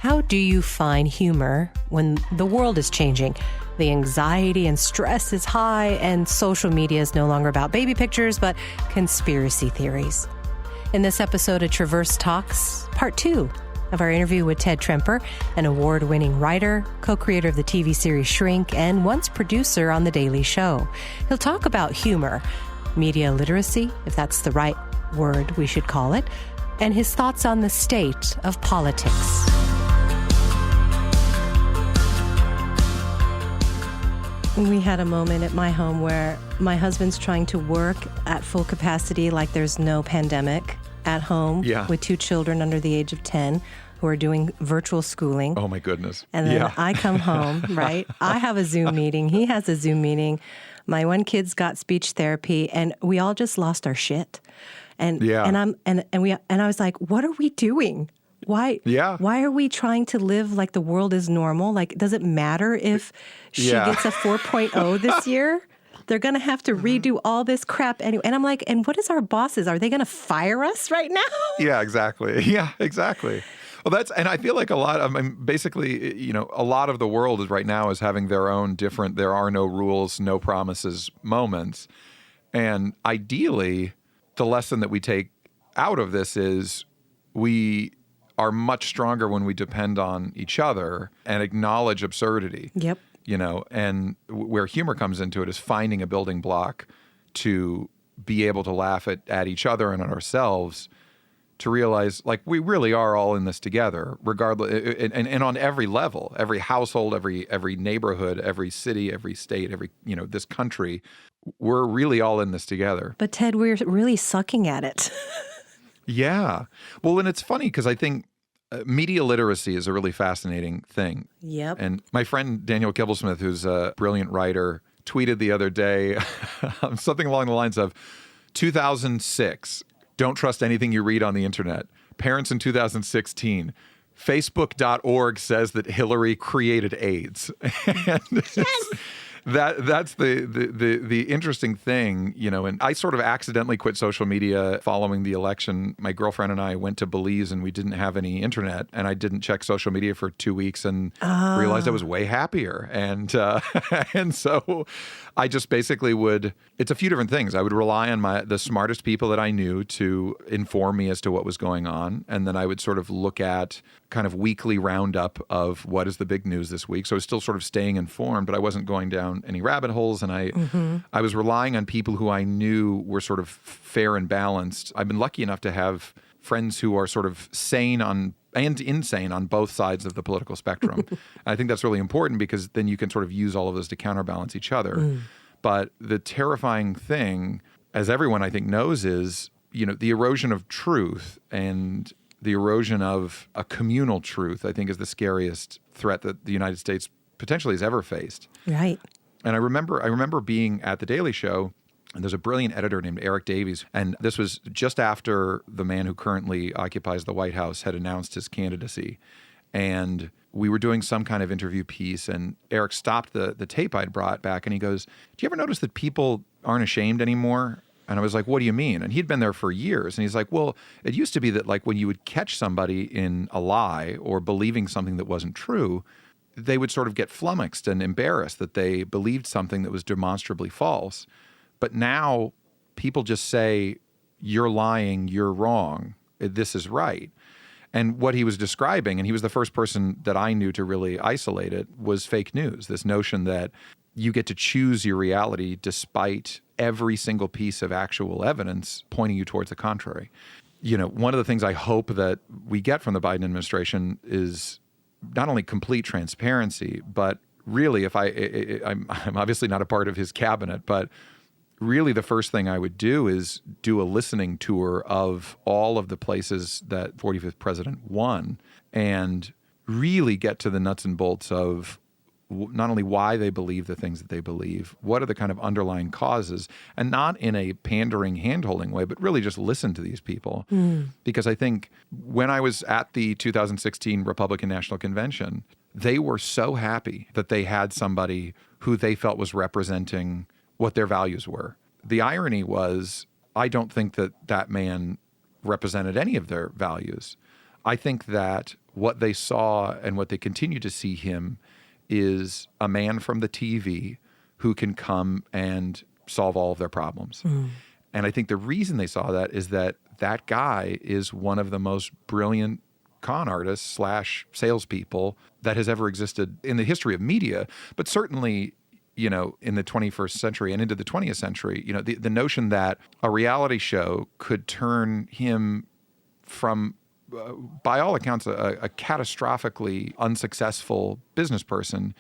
How do you find humor when the world is changing? The anxiety and stress is high, and social media is no longer about baby pictures, but conspiracy theories. In this episode of Traverse Talks, part 2 of our interview with Ted Tremper, an award-winning writer, co-creator of the TV series Shrink, and once producer on The Daily Show. He'll talk about humor, media literacy, if that's the right word we should call it, and his thoughts on the state of politics. We had a moment at my home where my husband's trying to work at full capacity like there's no pandemic at home with 2 children under the age of 10 who are doing virtual schooling. Oh, my goodness. And then I come home, right? I have a Zoom meeting. He has a Zoom meeting. My one kid's got speech therapy, and we all just lost our shit. And I was like, what are we doing? Why are we trying to live like the world is normal? Like, does it matter if she gets a 4.0 this year? They're going to have to redo all this crap anyway. And I'm like, and what is our bosses? Are they going to fire us right now? Yeah, exactly. Yeah, exactly. Well, and I feel like a lot of the world is right now is having their own different, there are no rules, no promises moments. And ideally, the lesson that we take out of this is we are much stronger when we depend on each other and acknowledge absurdity. Yep. And where humor comes into it is finding a building block to be able to laugh at each other and at ourselves, to realize like we really are all in this together, regardless, and on every level, every household, every neighborhood, every city, every state, this country, we're really all in this together. But Ted, we're really sucking at it. Yeah. Well, and it's funny because I think media literacy is a really fascinating thing. Yep. And my friend Daniel Kibblesmith, who's a brilliant writer, tweeted the other day something along the lines of 2006, don't trust anything you read on the internet. Parents in 2016, Facebook.org says that Hillary created AIDS. And yes! That's the interesting thing, and I sort of accidentally quit social media following the election. My girlfriend and I went to Belize and we didn't have any internet, and I didn't check social media for 2 weeks and realized I was way happier. And and so I just basically it's a few different things. I would rely on the smartest people that I knew to inform me as to what was going on. And then I would sort of look at kind of weekly roundup of what is the big news this week. So I was still sort of staying informed, but I wasn't going down any rabbit holes. And I was relying on people who I knew were sort of fair and balanced. I've been lucky enough to have friends who are sort of sane and insane on both sides of the political spectrum. I think that's really important because then you can sort of use all of those to counterbalance each other. But the terrifying thing, as everyone I think knows, is, the erosion of truth and the erosion of a communal truth, I think, is the scariest threat that the United States potentially has ever faced. Right. And I remember being at The Daily Show, and there's a brilliant editor named Eric Davies, and this was just after the man who currently occupies the White House had announced his candidacy. And we were doing some kind of interview piece, and Eric stopped the tape I'd brought back, and he goes, "Do you ever notice that people aren't ashamed anymore?" And I was like, "What do you mean?" And he'd been there for years. And he's like, "Well, it used to be that like when you would catch somebody in a lie or believing something that wasn't true, they would sort of get flummoxed and embarrassed that they believed something that was demonstrably false. But now people just say, you're lying, you're wrong, this is right." And what he was describing, and he was the first person that I knew to really isolate it, was fake news. This notion that you get to choose your reality despite every single piece of actual evidence pointing you towards the contrary. One of the things I hope that we get from the Biden administration is not only complete transparency, but really, I'm obviously not a part of his cabinet, but really the first thing I would do is do a listening tour of all of the places that 45th president won and really get to the nuts and bolts of not only why they believe the things that they believe, what are the kind of underlying causes, and not in a pandering, hand-holding way, but really just listen to these people. Because I think when I was at the 2016 Republican National Convention, they were so happy that they had somebody who they felt was representing what their values were. The irony was, I don't think that man represented any of their values. I think that what they saw and what they continue to see him is a man from the TV who can come and solve all of their problems. And I think the reason they saw that is that that guy is one of the most brilliant con artists / salespeople that has ever existed in the history of media, but certainly, you know, in the 21st century and into the 20th century. You know, the notion that a reality show could turn him from, by all accounts, a catastrophically unsuccessful business person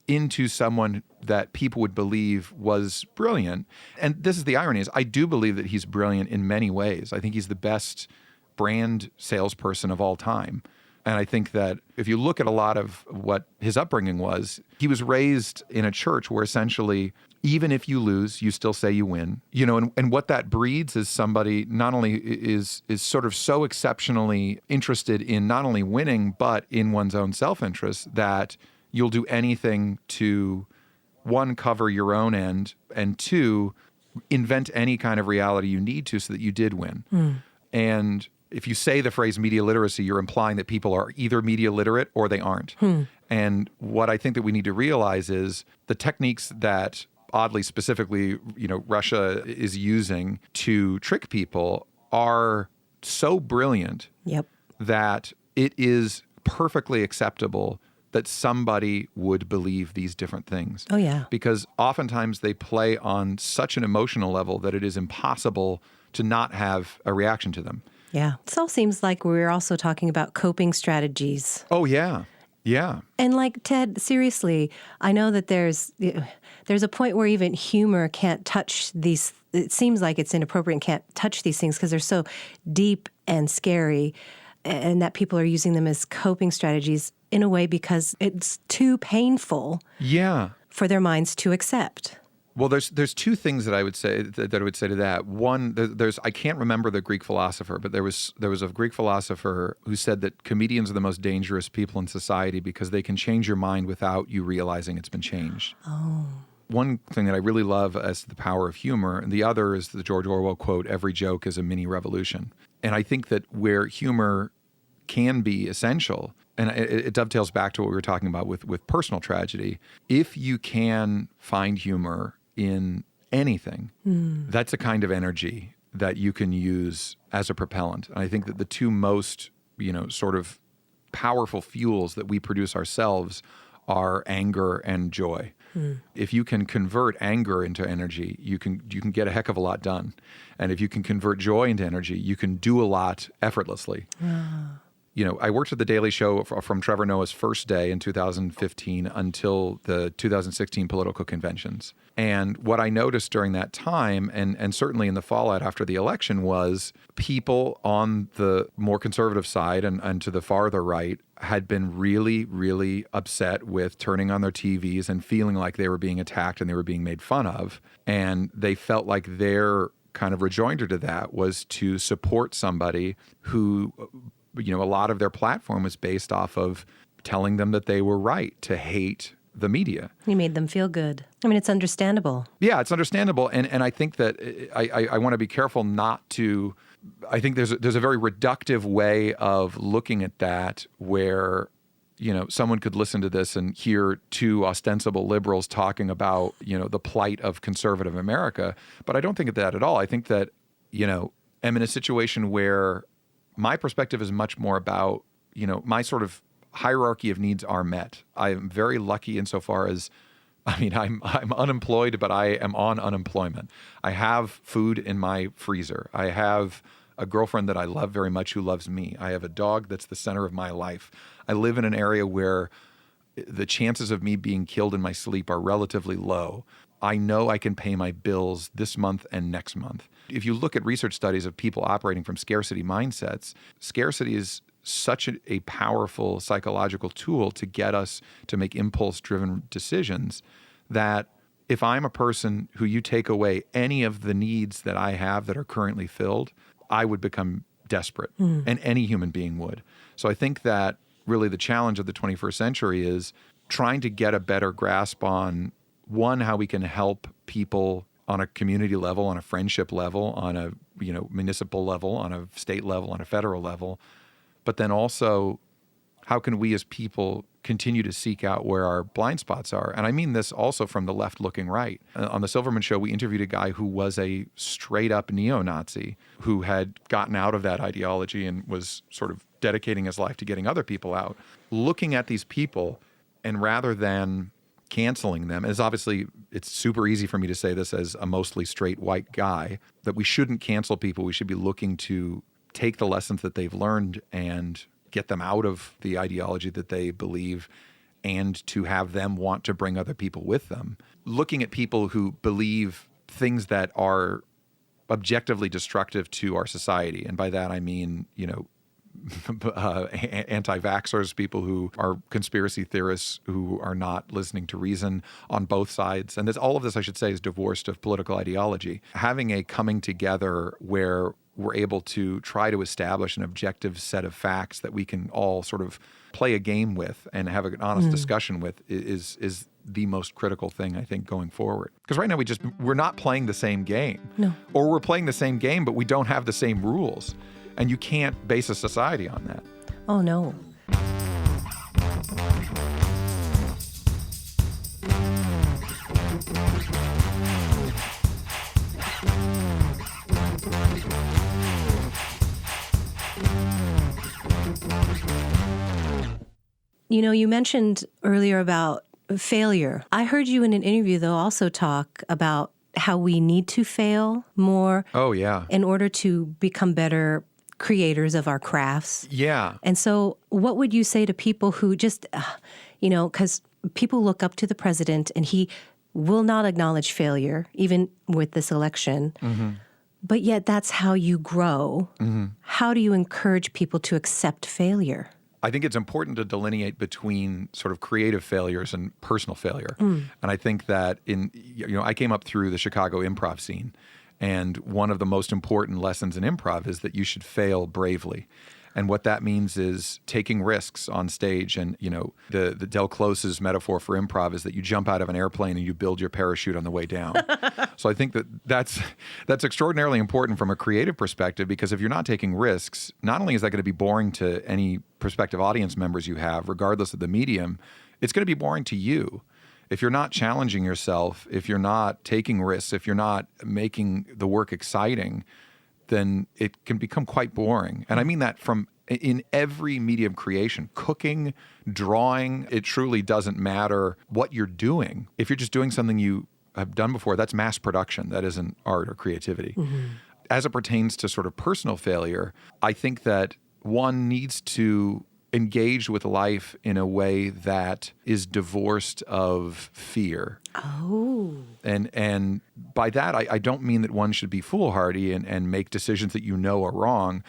into someone that people would believe was brilliant. And this is the irony, is I do believe that he's brilliant in many ways. I think he's the best brand salesperson of all time. And I think that if you look at a lot of what his upbringing was, he was raised in a church where essentially, even if you lose, you still say you win. You know, and what that breeds is somebody not only is sort of so exceptionally interested in not only winning, but in one's own self-interest, that you'll do anything to, one, cover your own end, and two, invent any kind of reality you need to so that you did win. And if you say the phrase media literacy, you're implying that people are either media literate or they aren't. And what I think that we need to realize is the techniques that, oddly, specifically, you know, Russia is using to trick people are so brilliant that it is perfectly acceptable that somebody would believe these different things. Oh, yeah. Because oftentimes they play on such an emotional level that it is impossible to not have a reaction to them. Yeah. This all seems like we're also talking about coping strategies. Oh, yeah. Yeah. And like, Ted, seriously, I know that there's a point where even humor can't touch these. It seems like it's inappropriate and can't touch these things because they're so deep and scary, and that people are using them as coping strategies in a way because it's too painful for their minds to accept. Well, there's two things that I would say to that. One, there's I can't remember the Greek philosopher, but there was a Greek philosopher who said that comedians are the most dangerous people in society because they can change your mind without you realizing it's been changed. Oh. One thing that I really love as the power of humor, and the other is the George Orwell quote, "Every joke is a mini revolution." And I think that where humor can be essential, and it dovetails back to what we were talking about with personal tragedy, if you can find humor in anything, that's a kind of energy that you can use as a propellant. And I think that the two most, you know, sort of powerful fuels that we produce ourselves are anger and joy. If you can convert anger into energy, you can get a heck of a lot done. And if you can convert joy into energy, you can do a lot effortlessly. You know, I worked at The Daily Show from Trevor Noah's first day in 2015 until the 2016 political conventions. And what I noticed during that time, and certainly in the fallout after the election, was people on the more conservative side and to the farther right had been really, really upset with turning on their TVs and feeling like they were being attacked and they were being made fun of. And they felt like their kind of rejoinder to that was to support somebody who, you know, a lot of their platform was based off of telling them that they were right to hate the media. You made them feel good. I mean, it's understandable. Yeah, it's understandable. And I think that I want to be careful not to, I think there's a very reductive way of looking at that where, you know, someone could listen to this and hear two ostensible liberals talking about, you know, the plight of conservative America. But I don't think of that at all. I think that, you know, I'm in a situation where my perspective is much more about, you know, my sort of hierarchy of needs are met. I am very lucky insofar as, I mean, I'm unemployed, but I am on unemployment. I have food in my freezer. I have a girlfriend that I love very much who loves me. I have a dog that's the center of my life. I live in an area where the chances of me being killed in my sleep are relatively low. I know I can pay my bills this month and next month. If you look at research studies of people operating from scarcity mindsets, scarcity is such a powerful psychological tool to get us to make impulse-driven decisions that if I'm a person who you take away any of the needs that I have that are currently filled, I would become desperate, and any human being would. So I think that really the challenge of the 21st century is trying to get a better grasp on, one, how we can help people on a community level, on a friendship level, on a, you know, municipal level, on a state level, on a federal level, but then also how can we as people continue to seek out where our blind spots are? And I mean this also from the left looking right. On the Silverman show, we interviewed a guy who was a straight up neo-Nazi who had gotten out of that ideology and was sort of dedicating his life to getting other people out. Looking at these people, and rather than canceling them, as obviously it's super easy for me to say this as a mostly straight white guy, that we shouldn't cancel people. We should be looking to take the lessons that they've learned and get them out of the ideology that they believe and to have them want to bring other people with them. Looking at people who believe things that are objectively destructive to our society. And by that, I mean, anti-vaxxers, people who are conspiracy theorists who are not listening to reason on both sides. And all of this, I should say, is divorced of political ideology. Having a coming together where we're able to try to establish an objective set of facts that we can all sort of play a game with and have an honest discussion with is the most critical thing, I think, going forward. Because right now we're not playing the same game. No. Or we're playing the same game, but we don't have the same rules. And you can't base a society on that. Oh, no. You mentioned earlier about failure. I heard you in an interview, though, also talk about how we need to fail more. Oh, yeah. In order to become better creators of our crafts. Yeah. And so what would you say to people who just, because people look up to the president and he will not acknowledge failure, even with this election. Mm-hmm. But yet that's how you grow. Mm-hmm. How do you encourage people to accept failure? I think it's important to delineate between sort of creative failures and personal failure. And I think that I came up through the Chicago improv scene. And one of the most important lessons in improv is that you should fail bravely. And what that means is taking risks on stage. And, the Del Close's metaphor for improv is that you jump out of an airplane and you build your parachute on the way down. So I think that's extraordinarily important from a creative perspective, because if you're not taking risks, not only is that going to be boring to any prospective audience members you have, regardless of the medium, it's going to be boring to you. If you're not challenging yourself, if you're not taking risks, if you're not making the work exciting, then it can become quite boring. And I mean that in every medium creation, cooking, drawing, it truly doesn't matter what you're doing. If you're just doing something you have done before, that's mass production. That isn't art or creativity. Mm-hmm. As it pertains to sort of personal failure, I think that one needs to engage with life in a way that is divorced of fear. Oh. And by that, I don't mean that one should be foolhardy and make decisions that are wrong.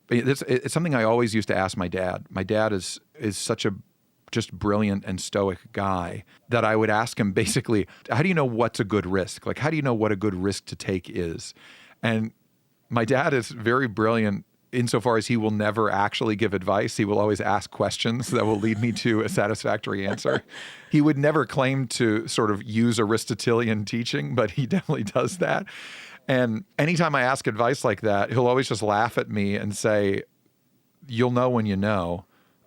It's something I always used to ask my dad. My dad is such a just brilliant and stoic guy that I would ask him basically, how do you know what's a good risk? Like, how do you know what a good risk to take is? And my dad is very brilliant insofar as he will never actually give advice. He will always ask questions that will lead me to a satisfactory answer. He would never claim to sort of use Aristotelian teaching, but he definitely does that. And anytime I ask advice like that, he'll always just laugh at me and say, you'll know when you know.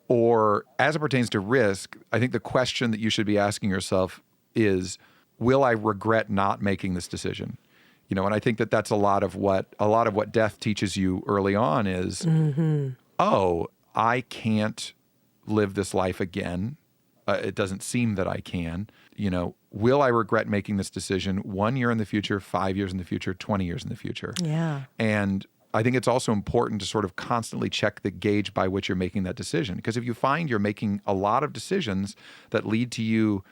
Or as it pertains to risk, I think the question that you should be asking yourself is, will I regret not making this decision? And I think that that's a lot of what death teaches you early on is, oh, I can't live this life again. It doesn't seem that I can. Will I regret making this decision 1 year in the future, 5 years in the future, 20 years in the future? Yeah. And I think it's also important to sort of constantly check the gauge by which you're making that decision. Because if you find you're making a lot of decisions that lead to you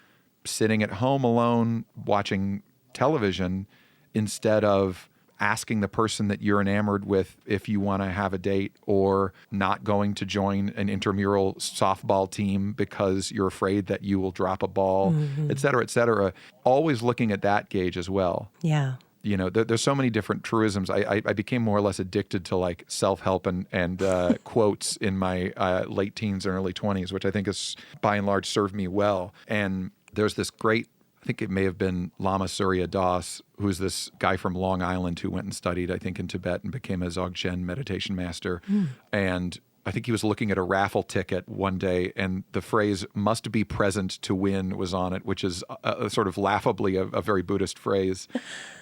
sitting at home alone watching television instead of asking the person that you're enamored with if you want to have a date, or not going to join an intramural softball team because you're afraid that you will drop a ball, et cetera, always looking at that gauge as well. Yeah. There's so many different truisms. I became more or less addicted to like self-help and quotes in my late teens and early 20s, which I think has by and large served me well. And there's this great, I think it may have been Lama Surya Das, who's this guy from Long Island who went and studied, I think, in Tibet and became a Dzogchen meditation master. And I think he was looking at a raffle ticket one day, and the phrase "must be present to win" was on it, which is a sort of laughably a very Buddhist phrase.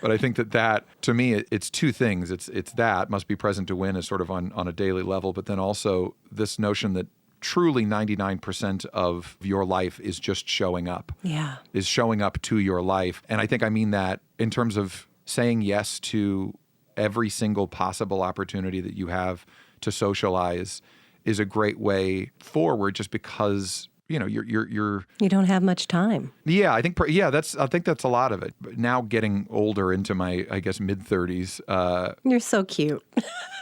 But I think that to me, it's two things. It's that must be present to win is sort of on a daily level, but then also this notion that truly 99% of your life is just showing up. Yeah. Is showing up to your life. And I think I mean that in terms of saying yes to every single possible opportunity that you have to socialize is a great way forward, just because you're you don't have much time. Yeah, I think that's a lot of it. But now getting older into my, I guess, mid-30s. You're so cute.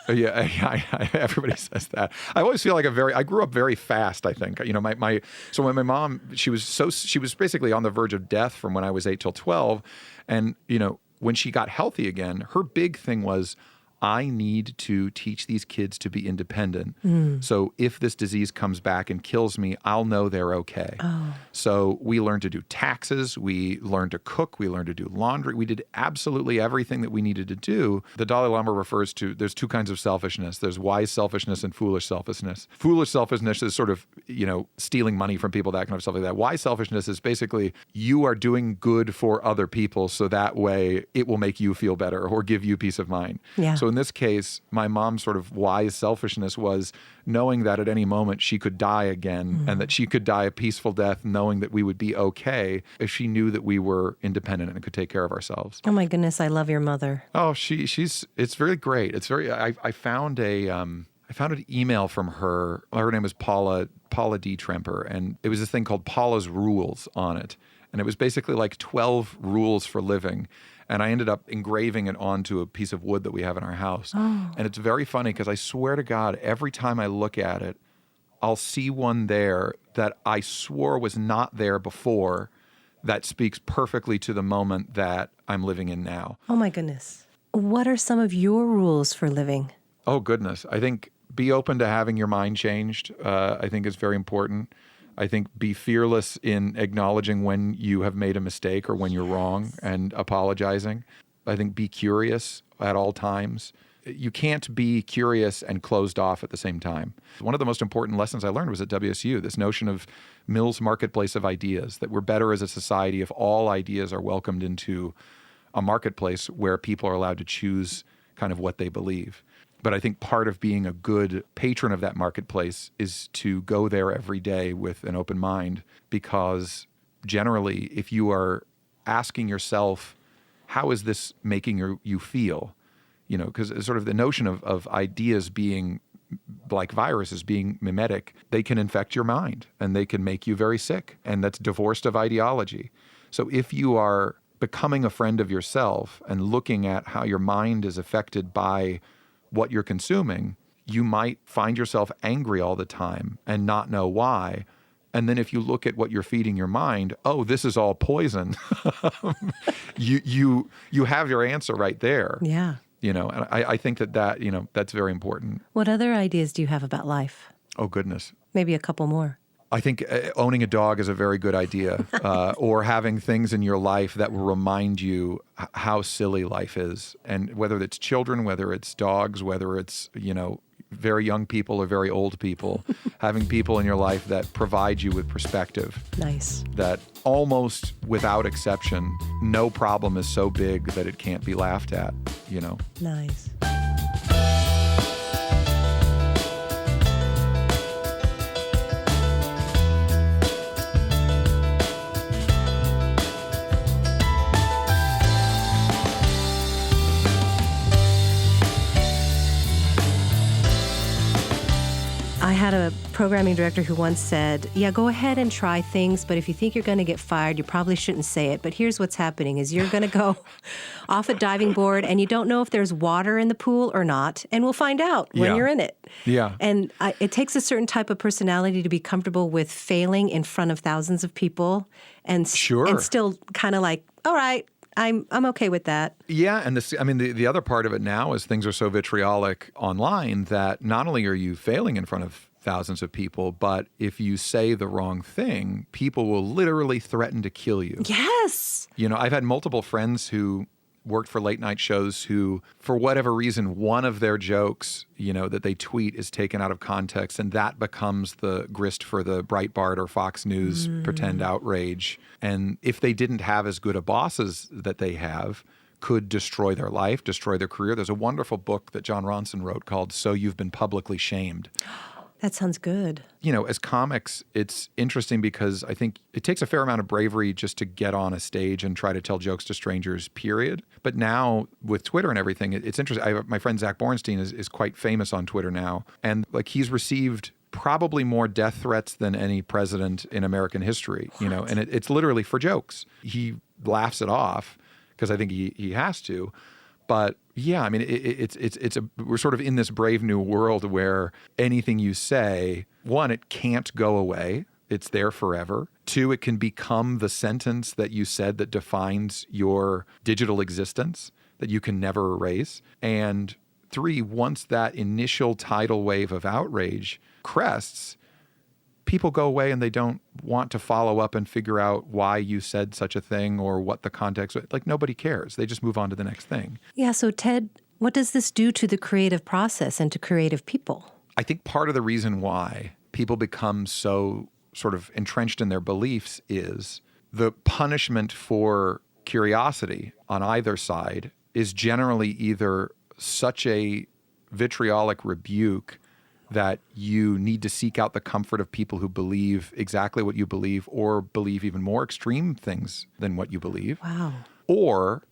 Yeah, everybody says that. I always feel like I grew up very fast, I think. So when my mom, she was basically on the verge of death from when I was 8 till 12. And, when she got healthy again, her big thing was, I need to teach these kids to be independent. So if this disease comes back and kills me, I'll know they're okay. Oh. So we learned to do taxes. We learned to cook. We learned to do laundry. We did absolutely everything that we needed to do. The Dalai Lama refers to, there's two kinds of selfishness. There's wise selfishness and foolish selfishness. Foolish selfishness is sort of, stealing money from people, that kind of stuff like that. Wise selfishness is basically you are doing good for other people so that way it will make you feel better or give you peace of mind. Yeah. So in this case, my mom's sort of wise selfishness was knowing that at any moment she could die again and that she could die a peaceful death, knowing that we would be okay if she knew that we were independent and could take care of ourselves. Oh my goodness, I love your mother. Oh, it's very great. It's very, I found an email from her. Her name was Paula D. Tremper, and it was this thing called Paula's Rules on it. And it was basically like 12 rules for living. And I ended up engraving it onto a piece of wood that we have in our house. Oh. And it's very funny because I swear to God, every time I look at it, I'll see one there that I swore was not there before that speaks perfectly to the moment that I'm living in now. Oh my goodness. What are some of your rules for living? Oh goodness. I think be open to having your mind changed. I think is very important. I think be fearless in acknowledging when you have made a mistake or when you're wrong and apologizing. I think be curious at all times. You can't be curious and closed off at the same time. One of the most important lessons I learned was at WSU, this notion of Mill's marketplace of ideas, that we're better as a society if all ideas are welcomed into a marketplace where people are allowed to choose kind of what they believe. But I think part of being a good patron of that marketplace is to go there every day with an open mind, because generally, if you are asking yourself, how is this making you feel? Because sort of the notion of ideas being like viruses, being mimetic, they can infect your mind and they can make you very sick. And that's divorced of ideology. So if you are becoming a friend of yourself and looking at how your mind is affected by what you're consuming, you might find yourself angry all the time and not know why. And then if you look at what you're feeding your mind, oh, this is all poison. you have your answer right there. Yeah. And I think that that's very important. What other ideas do you have about life? Oh, goodness. Maybe a couple more. I think owning a dog is a very good idea, or having things in your life that will remind you how silly life is. And whether it's children, whether it's dogs, whether it's, very young people or very old people, having people in your life that provide you with perspective. Nice. That almost without exception, no problem is so big that it can't be laughed at, Nice. I had a programming director who once said, yeah, go ahead and try things, but if you think you're going to get fired, you probably shouldn't say it. But here's what's happening is you're going to go off a diving board and you don't know if there's water in the pool or not, and we'll find out when you're in it. Yeah. And it takes a certain type of personality to be comfortable with failing in front of thousands of people and still kind of like, all right, I'm okay with that. Yeah, and the other part of it now is things are so vitriolic online that not only are you failing in front of thousands of people, but if you say the wrong thing, people will literally threaten to kill you. Yes. I've had multiple friends who worked for late night shows who, for whatever reason, one of their jokes, that they tweet is taken out of context, and that becomes the grist for the Breitbart or Fox News pretend outrage. And if they didn't have as good a bosses that they have, could destroy their life, destroy their career. There's a wonderful book that John Ronson wrote called So You've Been Publicly Shamed. That sounds good. As comics, it's interesting because I think it takes a fair amount of bravery just to get on a stage and try to tell jokes to strangers, period. But now with Twitter and everything, it's interesting. My friend Zach Bornstein is quite famous on Twitter now. And he's received probably more death threats than any president in American history, and it's literally for jokes. He laughs it off because I think he has to. But yeah, I mean, we're sort of in this brave new world where anything you say, one, it can't go away. It's there forever. Two, it can become the sentence that you said that defines your digital existence that you can never erase. And three, once that initial tidal wave of outrage crests, people go away and they don't want to follow up and figure out why you said such a thing or what the context was. Nobody cares. They just move on to the next thing. Yeah. So Ted, what does this do to the creative process and to creative people? I think part of the reason why people become so sort of entrenched in their beliefs is the punishment for curiosity on either side is generally either such a vitriolic rebuke that you need to seek out the comfort of people who believe exactly what you believe or believe even more extreme things than what you believe. Wow. Or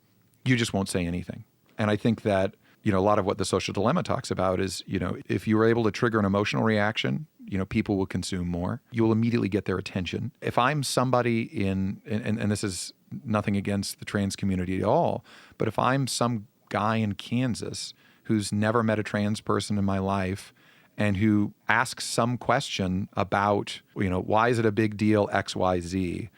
you just won't say anything. And I think that, a lot of what the social dilemma talks about is, if you were able to trigger an emotional reaction, people will consume more. You will immediately get their attention. If I'm somebody and this is nothing against the trans community at all, but if I'm some guy in Kansas who's never met a trans person in my life and who asks some question about, why is it a big deal, X, Y, Z,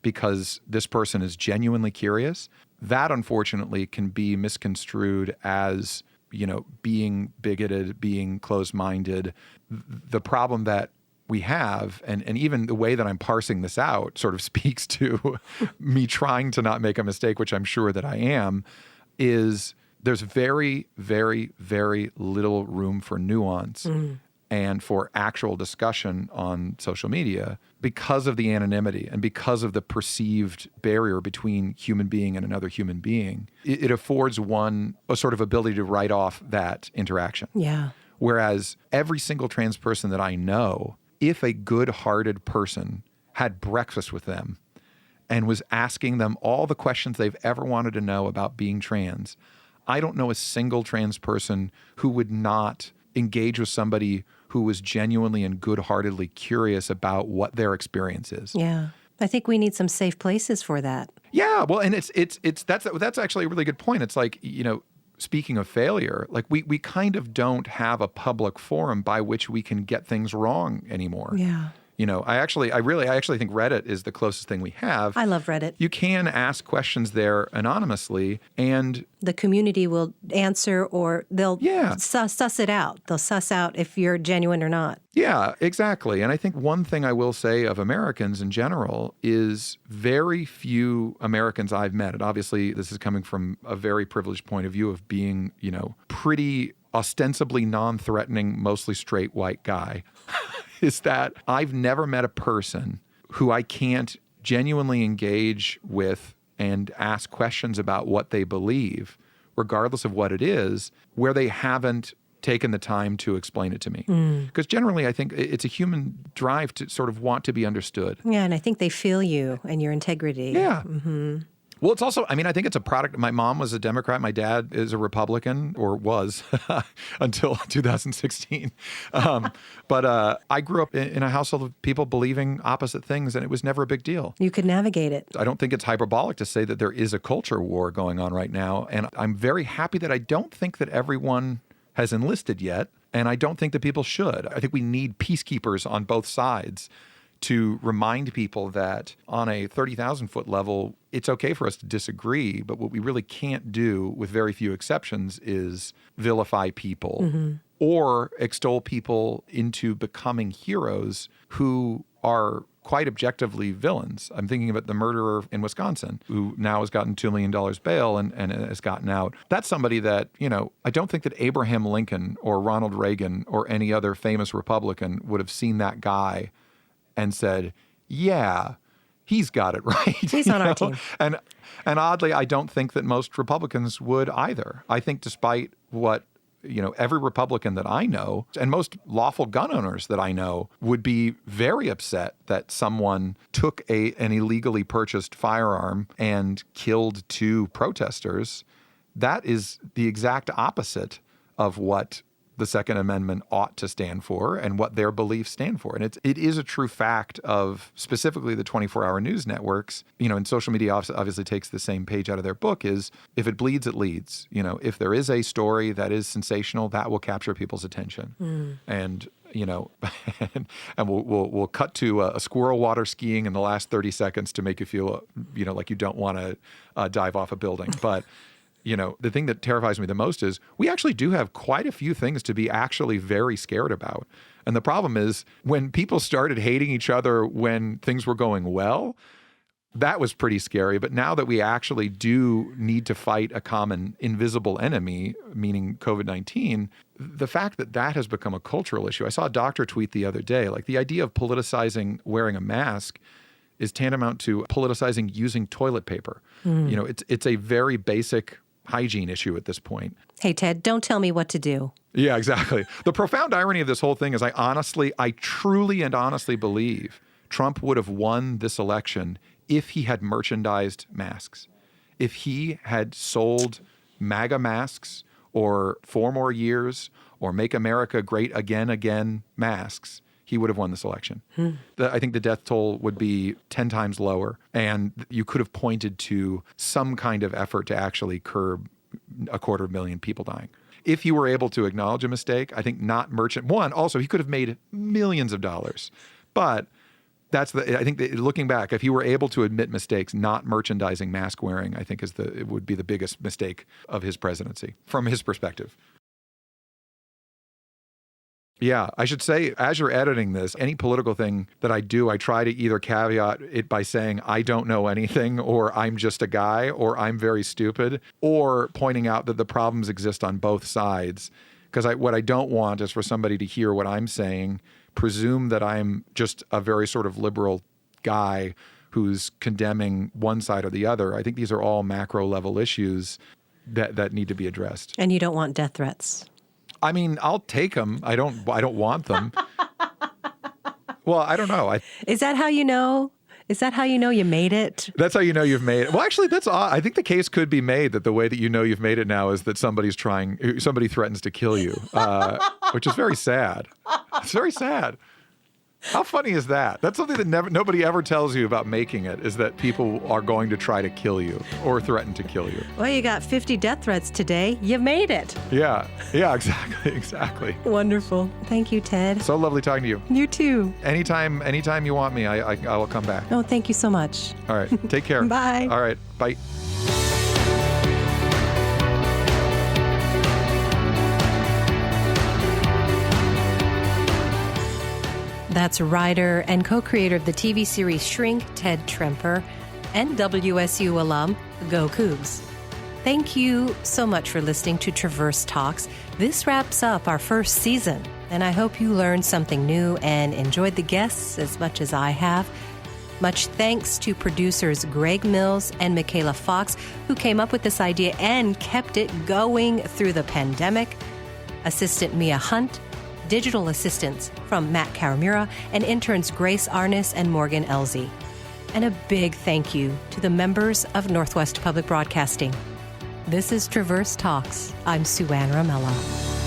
because this person is genuinely curious, that unfortunately can be misconstrued as, being bigoted, being closed-minded. The problem that we have, and even the way that I'm parsing this out sort of speaks to me trying to not make a mistake, which I'm sure that I am, is there's very, very, very little room for nuance and for actual discussion on social media because of the anonymity and because of the perceived barrier between human being and another human being. It affords one a sort of ability to write off that interaction. Yeah. Whereas every single trans person that I know, if a good-hearted person had breakfast with them and was asking them all the questions they've ever wanted to know about being trans, I don't know a single trans person who would not engage with somebody who was genuinely and good-heartedly curious about what their experience is. Yeah. I think we need some safe places for that. Yeah. Well, and that's actually a really good point. It's like, speaking of failure, we kind of don't have a public forum by which we can get things wrong anymore. Yeah. I actually think Reddit is the closest thing we have. I love Reddit. You can ask questions there anonymously, and the community will answer, or they'll suss it out. They'll suss out if you're genuine or not. Yeah, exactly. And I think one thing I will say of Americans in general is very few Americans I've met, and obviously this is coming from a very privileged point of view of being, pretty ostensibly non-threatening, mostly straight white guy, is that I've never met a person who I can't genuinely engage with and ask questions about what they believe, regardless of what it is, where they haven't taken the time to explain it to me. Because generally, I think it's a human drive to sort of want to be understood. Yeah, and I think they feel you and your integrity. Yeah. Mm-hmm. Well, it's also, I think it's a product. My mom was a Democrat. My dad is a Republican, or was until 2016. But I grew up in a household of people believing opposite things, and it was never a big deal. You could navigate it. I don't think it's hyperbolic to say that there is a culture war going on right now. And I'm very happy that I don't think that everyone has enlisted yet, and I don't think that people should. I think we need peacekeepers on both sides to remind people that on a 30,000-foot level, it's okay for us to disagree, but what we really can't do, with very few exceptions, is vilify people or extol people into becoming heroes who are quite objectively villains. I'm thinking about the murderer in Wisconsin, who now has gotten $2 million bail and has gotten out. That's somebody that, I don't think that Abraham Lincoln or Ronald Reagan or any other famous Republican would have seen that guy and said, yeah, he's got it right. He's on our team. And oddly, I don't think that most Republicans would either. I think despite what every Republican that I know and most lawful gun owners that I know would be very upset that someone took an illegally purchased firearm and killed 2 protesters. That is the exact opposite of what the Second Amendment ought to stand for and what their beliefs stand for. And it is a true fact of specifically the 24-hour news networks, and social media obviously takes the same page out of their book, is if it bleeds, it leads. If there is a story that is sensational, that will capture people's attention. And, and we'll cut to a squirrel water skiing in the last 30 seconds to make you feel, like you don't want to dive off a building. But the thing that terrifies me the most is we actually do have quite a few things to be actually very scared about. And the problem is when people started hating each other when things were going well, that was pretty scary. But now that we actually do need to fight a common invisible enemy, meaning COVID-19, the fact that that has become a cultural issue. I saw a doctor tweet the other day, like the idea of politicizing wearing a mask is tantamount to politicizing using toilet paper. It's a very basic hygiene issue at this point. Hey, Ted, don't tell me what to do. Yeah, exactly. The profound irony of this whole thing is I truly and honestly believe Trump would have won this election if he had merchandised masks. If he had sold MAGA masks or 4 more years or Make America Great Again masks, he would have won this election. I think the death toll would be 10 times lower, and you could have pointed to some kind of effort to actually curb 250,000 people dying. If you were able to acknowledge a mistake, I think also he could have made millions of dollars. But I think that looking back, if he were able to admit mistakes, not merchandising mask wearing, I think it would be the biggest mistake of his presidency from his perspective. Yeah, I should say, as you're editing this, any political thing that I do, I try to either caveat it by saying, I don't know anything, or I'm just a guy, or I'm very stupid, or pointing out that the problems exist on both sides. Because what I don't want is for somebody to hear what I'm saying, presume that I'm just a very sort of liberal guy who's condemning one side or the other. I think these are all macro level issues that need to be addressed. And you don't want death threats. I mean, I'll take them. I don't want them. Well, I don't know. Is that how you know? Is that how you know you made it? That's how you know you've made it. Well, actually, that's odd. I think the case could be made that the way that you know you've made it now is that somebody threatens to kill you, which is very sad. It's very sad. How funny is that? That's something that nobody ever tells you about making it, is that people are going to try to kill you or threaten to kill you. Well, you got 50 death threats today. You made it. Yeah, exactly. Wonderful. Thank you, Ted. So lovely talking to you. You too. Anytime you want me, I will come back. Oh, thank you so much. All right, take care. Bye. All right, bye. That's writer and co-creator of the TV series Shrink, Ted Tremper, and WSU alum, Go Cougs. Thank you so much for listening to Traverse Talks. This wraps up our first season, and I hope you learned something new and enjoyed the guests as much as I have. Much thanks to producers Greg Mills and Michaela Fox, who came up with this idea and kept it going through the pandemic. Assistant Mia Hunt, digital assistants from Matt Karamura, and interns Grace Arnis and Morgan Elsie. And a big thank you to the members of Northwest Public Broadcasting. This is Traverse Talks. I'm Sueann Ramella.